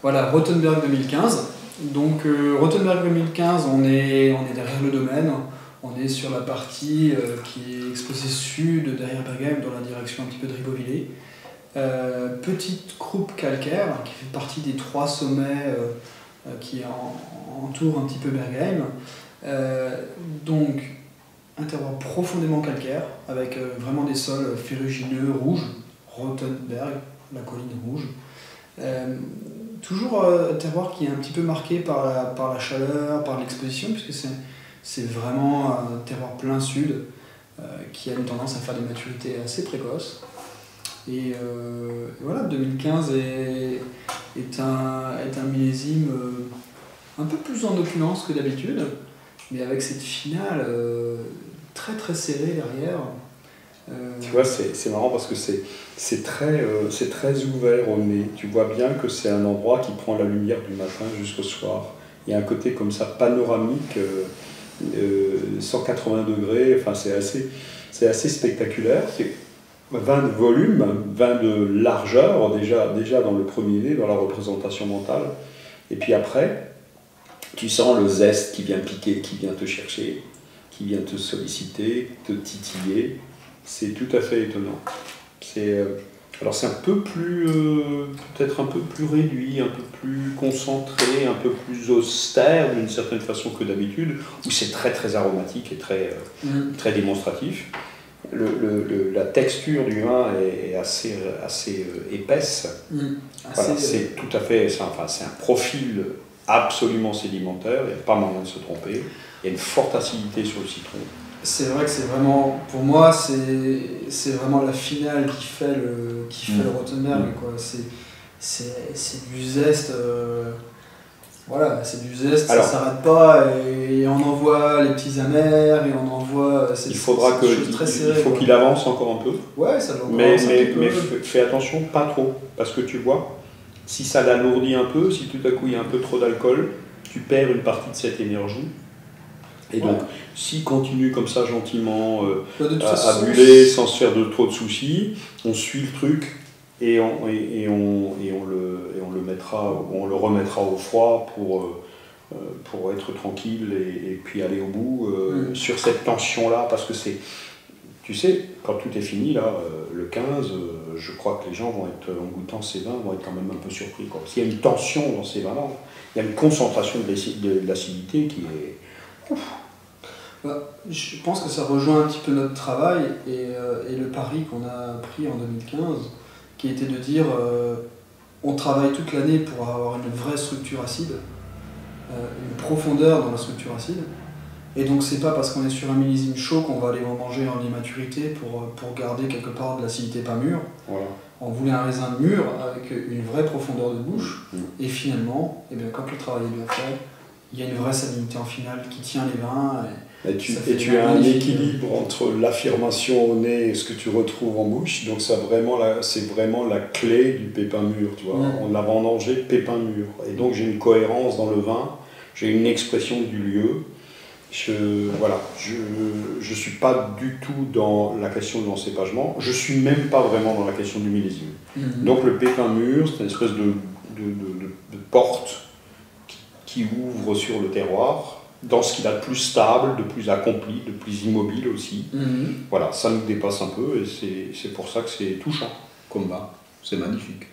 Voilà, Rothenberg 2015. Donc Rothenberg 2015, on est derrière le domaine. On est sur la partie qui est exposée sud, derrière Bergheim, dans la direction un petit peu de Ribeauvillé. Petite croupe calcaire qui fait partie des 3 sommets qui entourent un petit peu Bergheim. Donc un terroir profondément calcaire avec vraiment des sols ferrugineux rouges, Rothenberg, la colline rouge. Toujours un terroir qui est un petit peu marqué par la chaleur, par l'exposition, puisque c'est vraiment un terroir plein sud qui a une tendance à faire des maturités assez précoces. Et voilà, 2015 est un millésime un peu plus en opulence que d'habitude, mais avec cette finale très très serrée derrière. Tu vois, c'est marrant parce que c'est très ouvert au nez. Tu vois bien que c'est un endroit qui prend la lumière du matin jusqu'au soir. Il y a un côté comme ça panoramique, 180 degrés, enfin c'est assez spectaculaire. C'est 20 de volume, 20 de largeur déjà dans le premier nez, dans la représentation mentale. Et puis après, tu sens le zeste qui vient piquer, qui vient te chercher, qui vient te solliciter, te titiller. C'est tout à fait étonnant. Alors c'est un peu plus, peut-être un peu plus réduit, un peu plus concentré, un peu plus austère d'une certaine façon que d'habitude, où c'est très très aromatique et très démonstratif. La texture du vin est assez épaisse. Voilà, c'est tout à fait, c'est un profil absolument sédimentaire, il n'y a pas moyen de se tromper. Il y a une forte acidité sur le citron. C'est vrai que c'est vraiment, pour moi, c'est vraiment la finale qui fait le Rothenberg, quoi. C'est du zeste, voilà, c'est du zeste, alors, ça s'arrête pas, et on envoie les petits amers, et on envoie il faudra il faut qu'il avance encore un peu. Ouais, ça doit mais fais attention, pas trop, parce que tu vois, si ça l'alourdit un peu, si tout à coup il y a un peu trop d'alcool, tu perds une partie de cette énergie. Et donc, s'il continue comme ça gentiment à buller sans se faire trop de soucis, on suit le truc et on le remettra au froid pour être tranquille et puis aller au bout sur cette tension-là, parce que tu sais, quand tout est fini, là, le 15, je crois que les gens vont être, en goûtant ces vins, vont être quand même un peu surpris, quoi. Parce qu'il y a une tension dans ces vins-là, il y a une concentration de l'acidité qui est... Ouf. Je pense que ça rejoint un petit peu notre travail et le pari qu'on a pris en 2015, qui était de dire on travaille toute l'année pour avoir une vraie structure acide, une profondeur dans la structure acide. Et donc c'est pas parce qu'on est sur un millésime chaud qu'on va aller en manger en immaturité pour garder quelque part de l'acidité pas mûre. Voilà. On voulait un raisin mûr avec une vraie profondeur de bouche. Et finalement, eh bien, quand le travail est bien fait, il y a une vraie salinité en finale qui tient les vins. Et tu as un équilibre entre l'affirmation au nez et ce que tu retrouves en bouche. Donc c'est vraiment la clé du pépin mûr. Tu vois. On l'a vendangé pépin mûr. Et donc j'ai une cohérence dans le vin, j'ai une expression du lieu. Je ne suis pas du tout dans la question de l'encépagement. Je ne suis même pas vraiment dans la question du millésime. Donc le pépin mûr, c'est une espèce de porte qui ouvre sur le terroir, dans ce qu'il a de plus stable, de plus accompli, de plus immobile aussi. Voilà, ça nous dépasse un peu et c'est pour ça que c'est touchant comme vin. C'est magnifique.